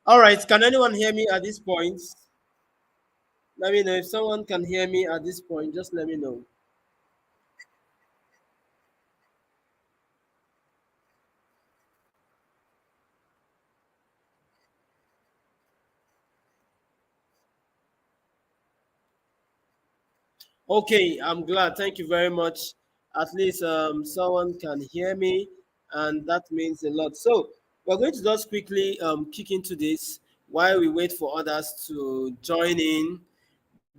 All right, can anyone hear me at this point? Let me know if someone can hear me at this point. Just let me know. Okay, I'm glad. Thank you very much. At least someone can hear me, and that means a lot. So we're going to just quickly kick into this while we wait for others to join in.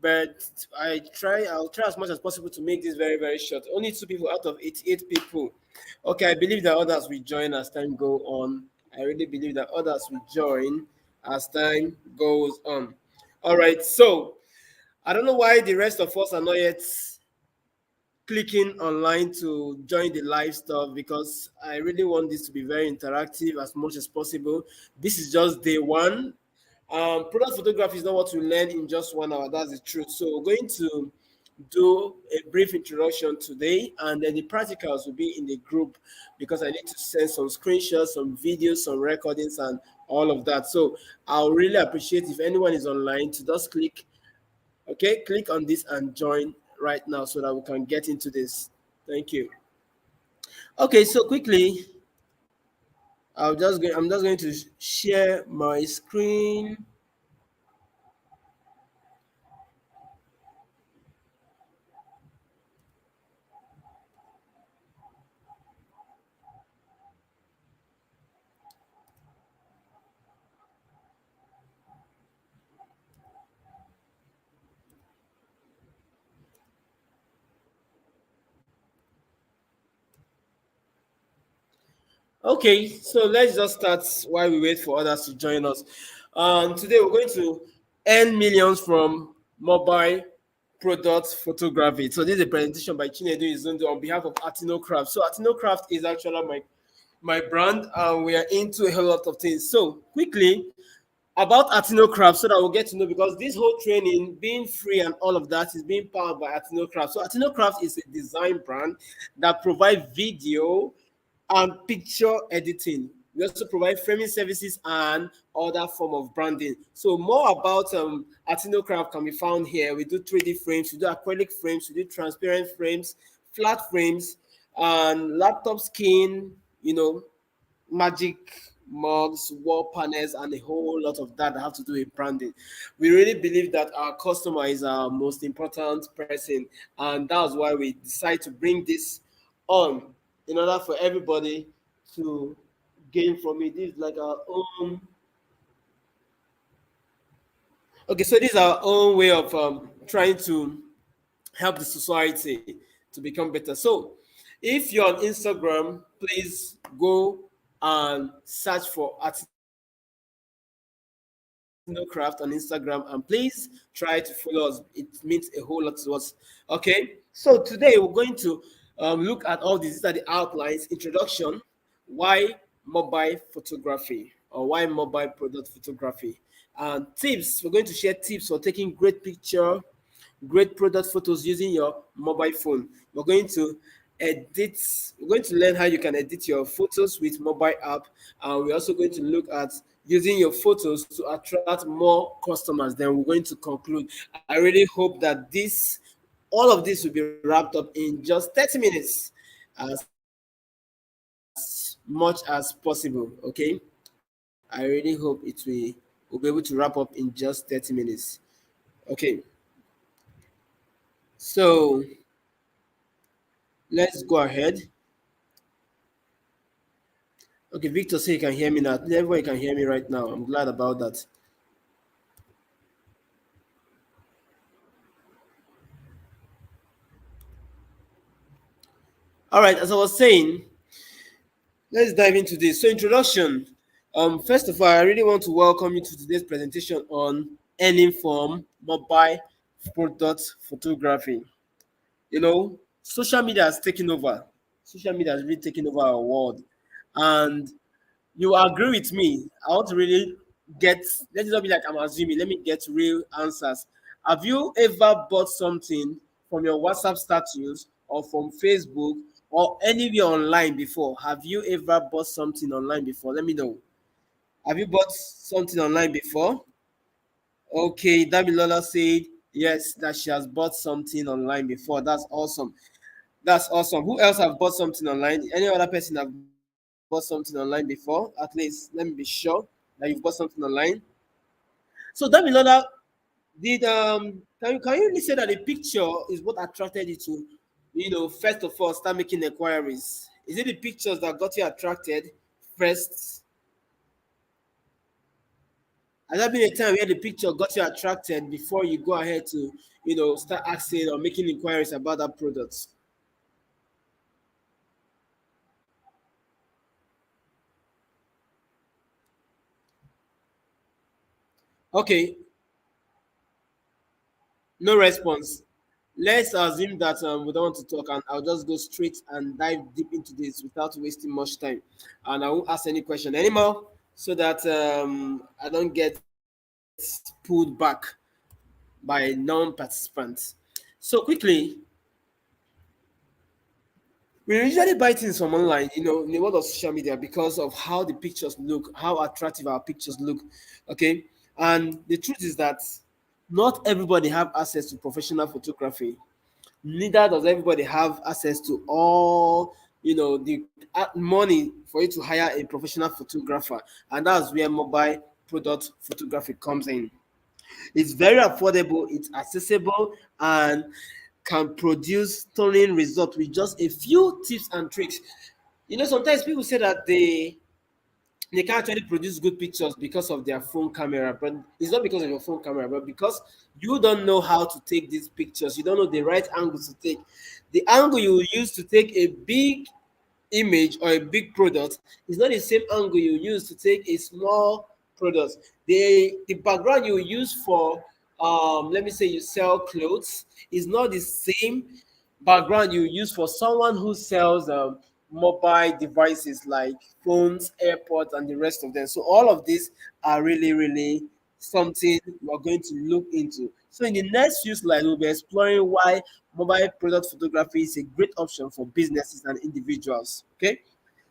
But I'll try as much as possible to make this very, very short. Only two people out of 88 people. Okay, I believe that others will join as time go on. I really believe that others will join as time goes on. All right, so I don't know why the rest of us are not yet clicking online to join the live stuff because I really want this to be very interactive as much as possible. This is just day one. Product photography is not what we learn in just 1 hour. That's the truth. So we're going to do a brief introduction today, and then the practicals will be in the group because I need to send some screenshots, some videos, some recordings, and all of that. So I'll really appreciate if anyone is online to just click. Okay, click on this and join right now so that we can get into this. Thank you. Okay, so quickly, I'm just going to share my screen. Okay, so let's just start while we wait for others to join us. Today we're going to earn millions from mobile product photography. So this is a presentation by Chinedu Izundo on behalf of Atino Craft. So Atino Craft is actually my brand, and we are into a whole lot of things. So quickly about Atino Craft, so that we'll get to know, because this whole training being free and all of that is being powered by Atino Craft. So Atino Craft is a design brand that provides video and picture editing. We also provide framing services and other form of branding. So more about Atino Craft can be found here. We do 3D frames, we do acrylic frames, we do transparent frames, flat frames, and laptop skin, magic mugs, wall panels, and a whole lot of that have to do with branding. We really believe that our customer is our most important person, and that's why we decide to bring this on in order for everybody to gain from it. This is like our own. Okay, so this is our own way of trying to help the society to become better. So, if you're on Instagram, please go and search for Craft on Instagram, and please try to follow us. It means a whole lot to us. Okay, so today we're going to look at all these. These are the outlines, introduction, why mobile photography or why mobile product photography, and tips. We're going to share tips for taking great picture, great product photos using your mobile phone. We're going to edit, we're going to learn how you can edit your photos with mobile app, and we're also going to look at using your photos to attract more customers. Then we're going to conclude. I really hope that this all of this will be wrapped up in just 30 minutes, as much as possible. Okay, I really hope we'll be able to wrap up in just 30 minutes. Okay, so let's go ahead. Okay, Victor say you can hear me now. Everybody can hear me right now. I'm glad about that. All right, as I was saying, let's dive into this. So, introduction. First of all, I really want to welcome you to today's presentation on earning from mobile product photography. Social media has taken over. Social media has really taken over our world, and you agree with me. I want to really get, let it not be like I'm assuming, let me get real answers. Have you ever bought something from your WhatsApp status or from Facebook or anywhere online before? Have you ever bought something online before? Let me know. Have you bought something online before? Okay, Damilola said yes, that she has bought something online before. That's awesome. That's awesome. Who else have bought something online? Any other person have bought something online before? At least let me be sure that you've bought something online. So Damilola, did can you really say that the picture is what attracted you to, first of all start making inquiries? Is it the pictures that got you attracted first? Has there been a time where the picture got you attracted before you go ahead to, start asking or making inquiries about that product? Okay, no response. Let's assume that we don't want to talk, and I'll just go straight and dive deep into this without wasting much time, and I won't ask any question anymore, so that I don't get pulled back by non-participants. So quickly, we usually buy things from online, in the world of social media because of how the pictures look, how attractive our pictures look. Okay. And the truth is that not everybody have access to professional photography. Neither does everybody have access to all, the money for you to hire a professional photographer. And that's where mobile product photography comes in. It's very affordable, it's accessible, and can produce stunning results with just a few tips and tricks. Sometimes people say that they can actually produce good pictures because of their phone camera, but it's not because of your phone camera, but because you don't know how to take these pictures. You don't know the right angle to take. The angle you use to take a big image or a big product is not the same angle you use to take a small product. The background you use for let me say you sell clothes is not the same background you use for someone who sells mobile devices like phones, airpods, and the rest of them. So all of these are really, really something we're going to look into. So in the next few slides, we'll be exploring why mobile product photography is a great option for businesses and individuals. Okay.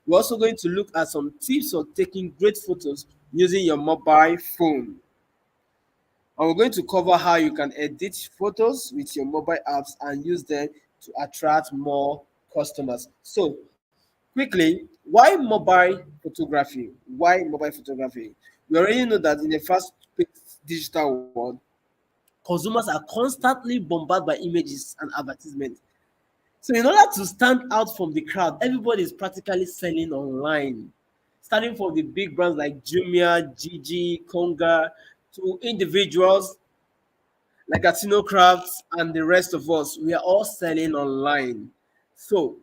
We're also going to look at some tips for taking great photos using your mobile phone. And we're going to cover how you can edit photos with your mobile apps and use them to attract more customers. So, quickly, why mobile photography? Why mobile photography? We already know that in a fast-paced digital world, consumers are constantly bombarded by images and advertisements. So, in order to stand out from the crowd, everybody is practically selling online, starting from the big brands like Jumia, Gigi, Konga, to individuals like Casino Crafts and the rest of us. We are all selling online. So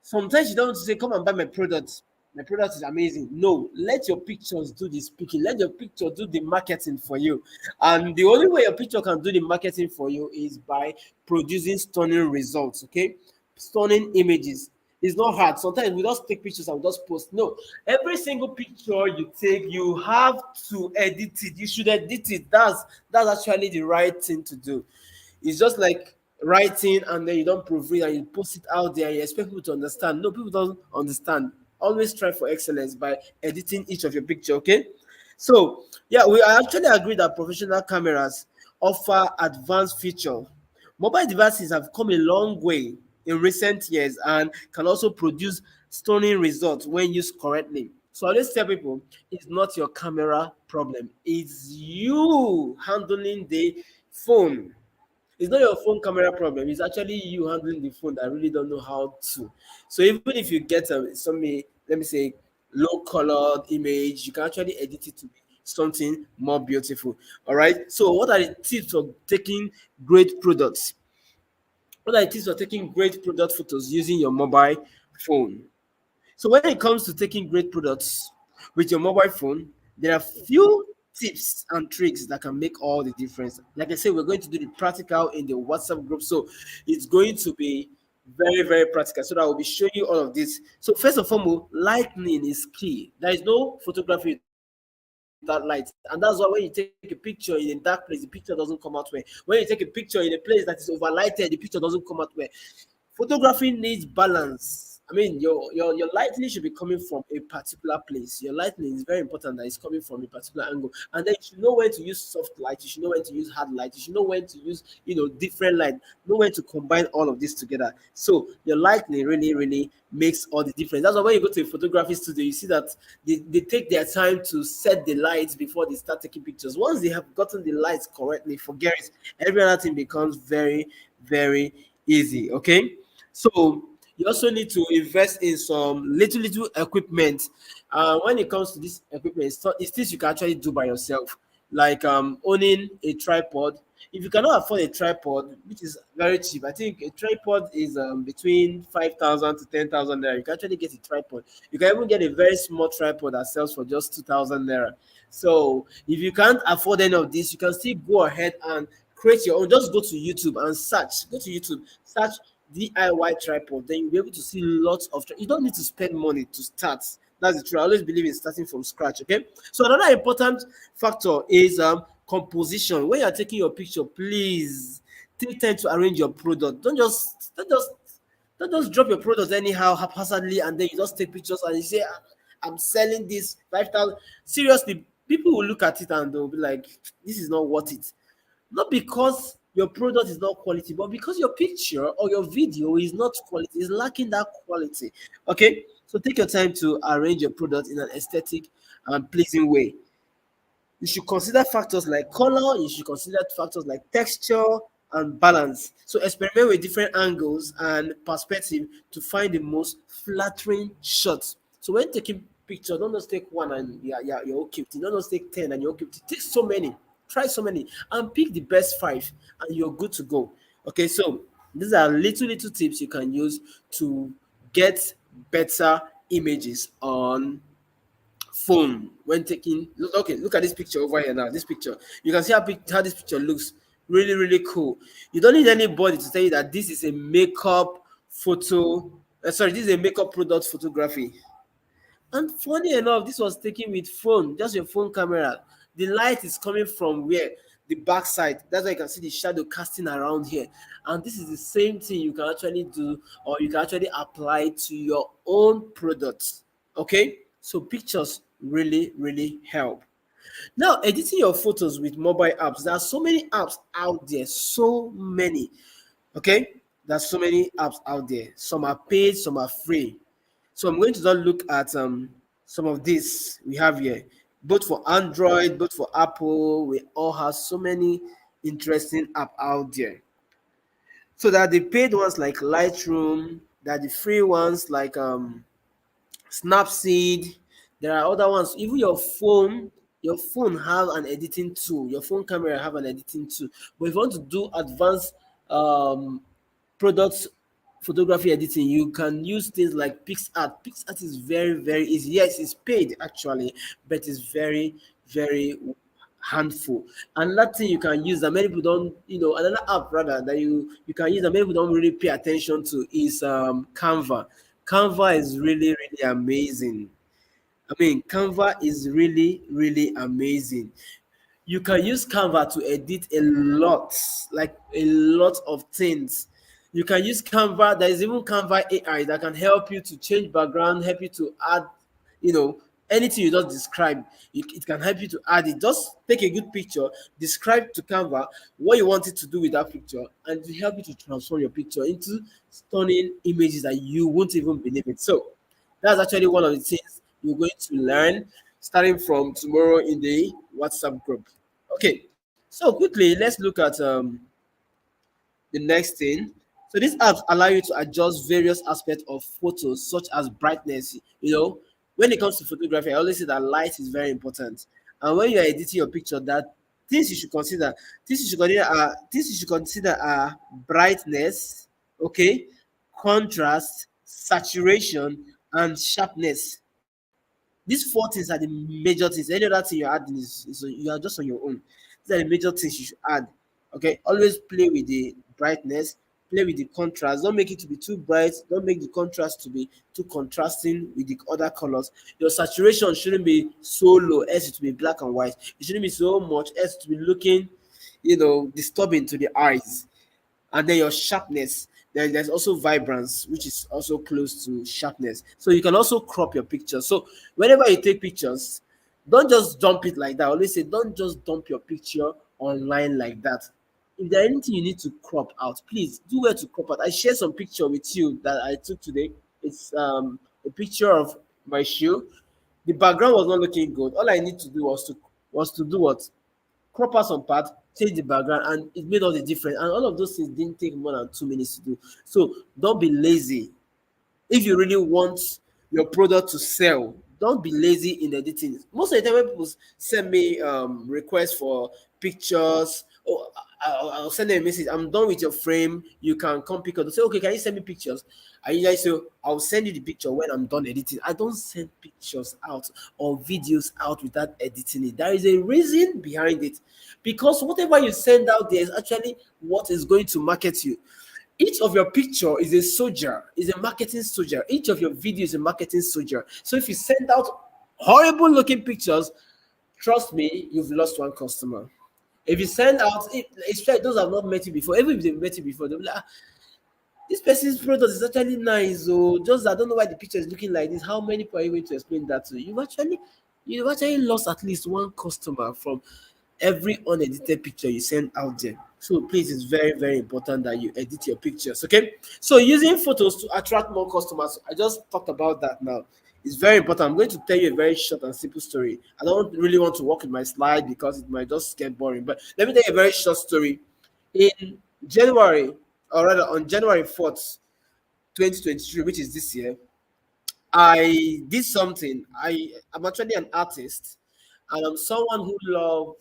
sometimes you don't say, come and buy my product. My product is amazing. No, let your pictures do the speaking. Let your picture do the marketing for you. And the only way your picture can do the marketing for you is by producing stunning results. Okay, stunning images. It's not hard. Sometimes we just take pictures and we just post. No, every single picture you take, you have to edit it. You should edit it. That's actually the right thing to do. It's just like writing and then you don't proofread and you post it out there and you expect people to understand. No, people don't understand. Always try for excellence by editing each of your picture, okay? So yeah, we actually agree that professional cameras offer advanced feature. Mobile devices have come a long way in recent years and can also produce stunning results when used correctly. So I always tell people it's not your camera problem, it's you handling the phone. It's not your phone camera problem. It's actually you handling the phone that really don't know how to. So even if you get let me say, low colored image, you can actually edit it to be something more beautiful. All right. So what are the tips for taking great products? What are the tips for taking great product photos using your mobile phone? So when it comes to taking great products with your mobile phone, there are few tips and tricks that can make all the difference. Like I said, we're going to do the practical in the WhatsApp group. So it's going to be very, very practical. So that I will be showing you all of this. So first and foremost, lighting is key. There is no photography without light. And that's why when you take a picture in a dark place, the picture doesn't come out well. When you take a picture in a place that is overlighted, the picture doesn't come out well. Photography needs balance. I mean, your lighting should be coming from a particular place. Your lighting is very important that it's coming from a particular angle, and then you should know when to use soft light. You should know when to use hard light. You should know when to use different light. Know when to combine all of this together. So your lighting really makes all the difference. That's why when you go to a photography studio, you see that they take their time to set the lights before they start taking pictures. Once they have gotten the lights correctly, forget it. Every other thing becomes very easy. Okay, so you also need to invest in some little equipment. When it comes to this equipment, it's things you can actually do by yourself, like owning a tripod. If you cannot afford a tripod, which is very cheap, I think a tripod is between 5,000 to 10,000 naira. You can actually get a tripod. You can even get a very small tripod that sells for just 2,000 naira. So if you can't afford any of this, you can still go ahead and create your own. Just go to YouTube and search. Go to YouTube, search DIY tripod. Then you'll be able to see lots of. You don't need to spend money to start. That's the truth. I always believe in starting from scratch. Okay. So another important factor is composition. When you're taking your picture, please take time to arrange your product. Don't just drop your product anyhow haphazardly, and then you just take pictures and you say, I'm selling this 5,000. Seriously, people will look at it and they'll be like, this is not worth it. Not because your product is not quality, but because your picture or your video is not quality, is lacking that quality. Okay, so take your time to arrange your product in an aesthetic and pleasing way. You should consider factors like color, you should consider factors like texture and balance. So experiment with different angles and perspective to find the most flattering shot. So when taking picture, don't just take one and yeah, you're okay with it. Don't just take 10 and you're okay with it. Take so many, try so many, and pick the best five, and you're good to go. Okay, so these are little tips you can use to get better images on phone when taking. Okay, look at this picture over here now. This picture, you can see how this picture looks really cool. You don't need anybody to tell you that this is a makeup photo. Sorry, this is a makeup product photography. And funny enough, this was taken with phone, just your phone camera. The light is coming from where? The back side. That's why you can see the shadow casting around here. And this is the same thing you can actually do, or you can actually apply to your own products. Okay? So pictures really help. Now, editing your photos with mobile apps. There are so many apps out there, so many. Okay, there's so many apps out there. Some are paid, some are free. So I'm going to just look at some of these we have here, both for Android, both for Apple. We all have so many interesting app out there. So that the paid ones like Lightroom, that the free ones like Snapseed. There are other ones. Even your phone have an editing tool. Your phone camera have an editing tool. But if you want to do advanced um, products photography editing, you can use things like PixArt. PixArt is very easy. Yes, it's paid actually, but it's very handful. Another thing you can use that many people don't, another app rather that you can use that many people don't really pay attention to is Canva. Canva is really amazing. I mean, Canva is really amazing. You can use Canva to edit a lot, like a lot of things. You can use Canva. There is even Canva AI that can help you to change background, help you to add, you know, anything you just describe. It can help you to add it. Just take a good picture, describe to Canva what you want it to do with that picture, and to help you to transform your picture into stunning images that you won't even believe it. So that's actually one of the things you're going to learn starting from tomorrow in the WhatsApp group. Okay, so quickly, let's look at the next thing. So these apps allow you to adjust various aspects of photos, such as brightness. When it comes to photography, I always say that light is very important. And when you are editing your picture, that things you should consider, things you should consider are brightness, okay, contrast, saturation, and sharpness. These four things are the major things. Any other thing you're adding is you are just on your own. These are the major things you should add. Okay, always play with the brightness, play with the contrast. Don't make it to be too bright. Don't make the contrast to be too contrasting with the other colors. Your saturation shouldn't be so low as to be black and white. It shouldn't be so much as to be looking, disturbing to the eyes. And then your sharpness. Then there's also vibrance, which is also close to sharpness. So you can also crop your pictures. So whenever you take pictures, don't just dump it like that. I always say, don't just dump your picture online like that. If there's anything you need to crop out, please do where to crop out. I shared some picture with you that I took today. It's a picture of my shoe. The background was not looking good. All I need to do was to do what? Crop out some part, change the background, and it made all the difference. And all of those things didn't take more than 2 minutes to do. So don't be lazy. If you really want your product to sell, don't be lazy in editing. Most of the time when people send me requests for pictures, oh, I'll send them a message, I'm done with your frame, you can come pick up. They say, okay, can you send me pictures? I usually say, I'll send you the picture when I'm done editing. I don't send pictures out or videos out without editing it. There is a reason behind it, because whatever you send out there is actually what is going to market you. Each of your picture is a soldier, is a marketing soldier. Each of your video is a marketing soldier. So if you send out horrible looking pictures, trust me, you've lost one customer. If you send out, especially those have not met you before, even if they've met you before, they'll be like, "Ah, this person's product is actually nice. Oh, just I don't know why the picture is looking like this. How many people are you going to explain that to? You've actually lost at least one customer from every unedited picture you send out there. So please, it's very, very important that you edit your pictures. Okay. So using photos to attract more customers. I just talked about that now. It's very important. I'm going to tell you a very short and simple story. I don't really want to work with my slide because it might just get boring. But let me tell you a very short story. In January, or rather on January 4th, 2023, which is this year, I did something. I'm actually an artist, and I'm someone who loves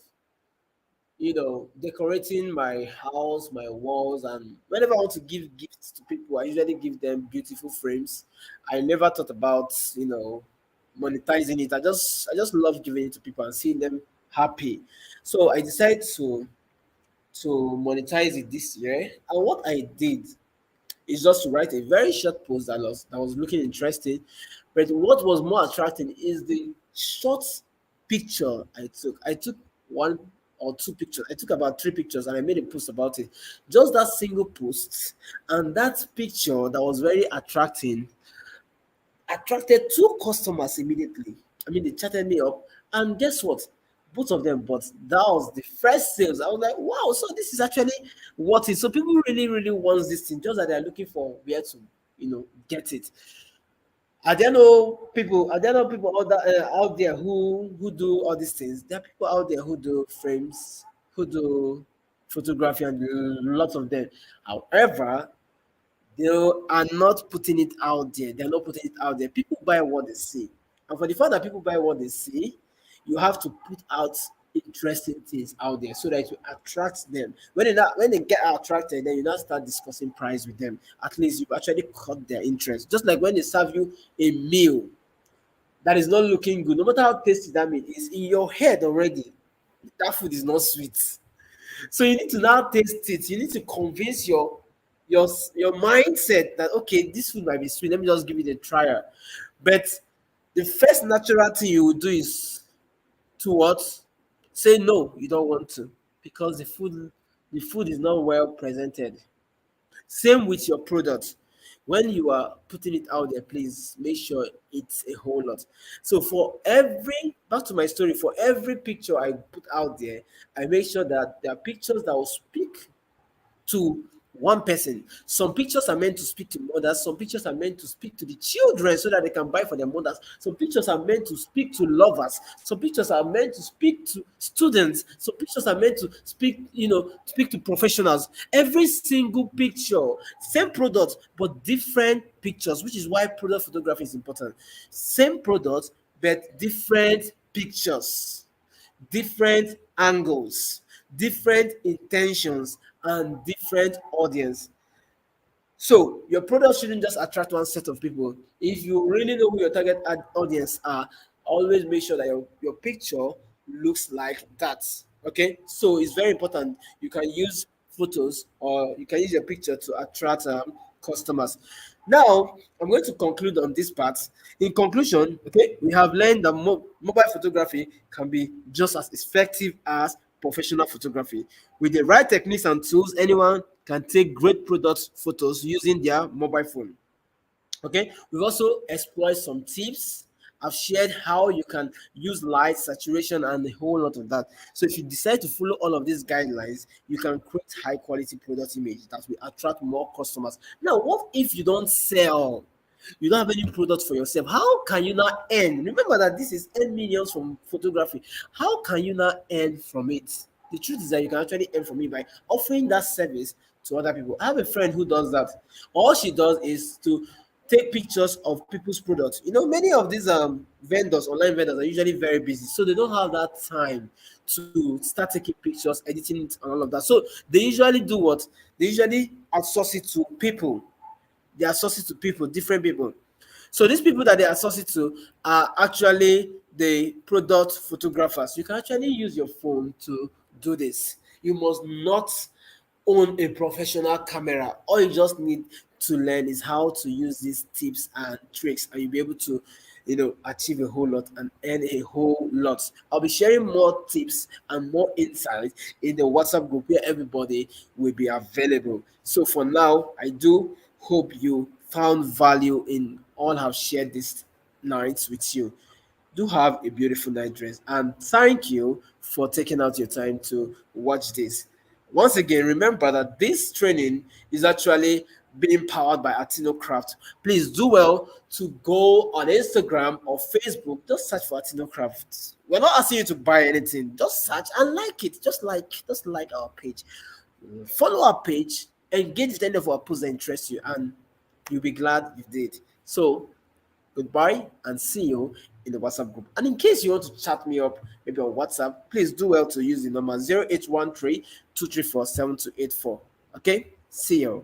decorating my house, my walls, and whenever I want to give gifts to people, I usually give them beautiful frames. I never thought about, monetizing it. I just love giving it to people and seeing them happy. So I decided to monetize it this year. And what I did is just to write a very short post that was looking interesting. But what was more attracting is the short picture I took. I took one or two pictures. I took about three pictures and I made a post about it. Just that single post and that picture that was very attracting attracted two customers immediately. I mean, they chatted me up, and guess what? Both of them bought. That was the first sales. I was like, wow, so this is actually what is. So people really, really want this thing, just that they're looking for where to, get it. Are there no people out there who do all these things? There are people out there who do frames, who do photography, and lots of them. However, they are not putting it out there. They're not putting it out there. People buy what they see. And for the fact that people buy what they see, you have to put out interesting things out there so that it will attract them. When they get attracted, then you now start discussing price with them. At least you actually caught their interest. Just like when they serve you a meal that is not looking good, no matter how tasty that meal is, in your head already, that food is not sweet. So you need to now taste it. You need to convince your mindset that okay, this food might be sweet. Let me just give it a trial. But the first natural thing you will do is to what? Say no, you don't want to, because the food is not well presented. Same with your product. When you are putting it out there, please make sure it's a whole lot. So for every back to my story, for every picture I put out there, I make sure that there are pictures that will speak to one person. Some pictures are meant to speak to mothers, some pictures are meant to speak to the children so that they can buy for their mothers. Some pictures are meant to speak to lovers, some pictures are meant to speak to students, some pictures are meant to speak to professionals. Every single picture, same product, but different pictures, which is why product photography is important. Same product, but different pictures, different angles, different intentions, and different audience. So your product shouldn't just attract one set of people. If you really know who your target audience are, always make sure that your picture looks like that. Okay, so it's very important. You can use photos or you can use your picture to attract customers. Now, I'm going to conclude on this part. In conclusion, okay, we have learned that mobile photography can be just as effective as professional photography. With the right techniques and tools, anyone can take great product photos using their mobile phone. Okay, we've also explored some tips. I've shared how you can use light, saturation, and a whole lot of that. So if you decide to follow all of these guidelines, you can create high quality product image that will attract more customers. Now, what if you don't sell? You don't have any product for yourself. How can you not earn? Remember that this is earn millions from photography. How can you not earn from it? The truth is that you can actually earn from it by offering that service to other people. I have a friend who does that. All she does is to take pictures of people's products. You know, many of these vendors, online vendors, are usually very busy, so they don't have that time to start taking pictures, editing it, and all of that. So they usually do what? They usually outsource it to people. They outsource it to people, different people. So these people that they outsource it to are actually the product photographers. You can actually use your phone to do this. You must not own a professional camera. All you just need to learn is how to use these tips and tricks, and you'll be able to, achieve a whole lot and earn a whole lot. I'll be sharing more tips and more insights in the WhatsApp group where everybody will be available. So for now, I do hope you found value in all I've shared this night with you. Do have a beautiful night rest, and thank you for taking out your time to watch this. Once again, remember that this training is actually being powered by Atino Craft. Please do well to go on Instagram or Facebook. Just search for Atino Craft. We're not asking you to buy anything. Just search and like it. Just like our page. Follow our page, engage with any of our posts that interest you, and you'll be glad you did. So goodbye and see you in the WhatsApp group. And in case you want to chat me up, maybe on WhatsApp, please do well to use the number 0813 234 7284. Okay? See you.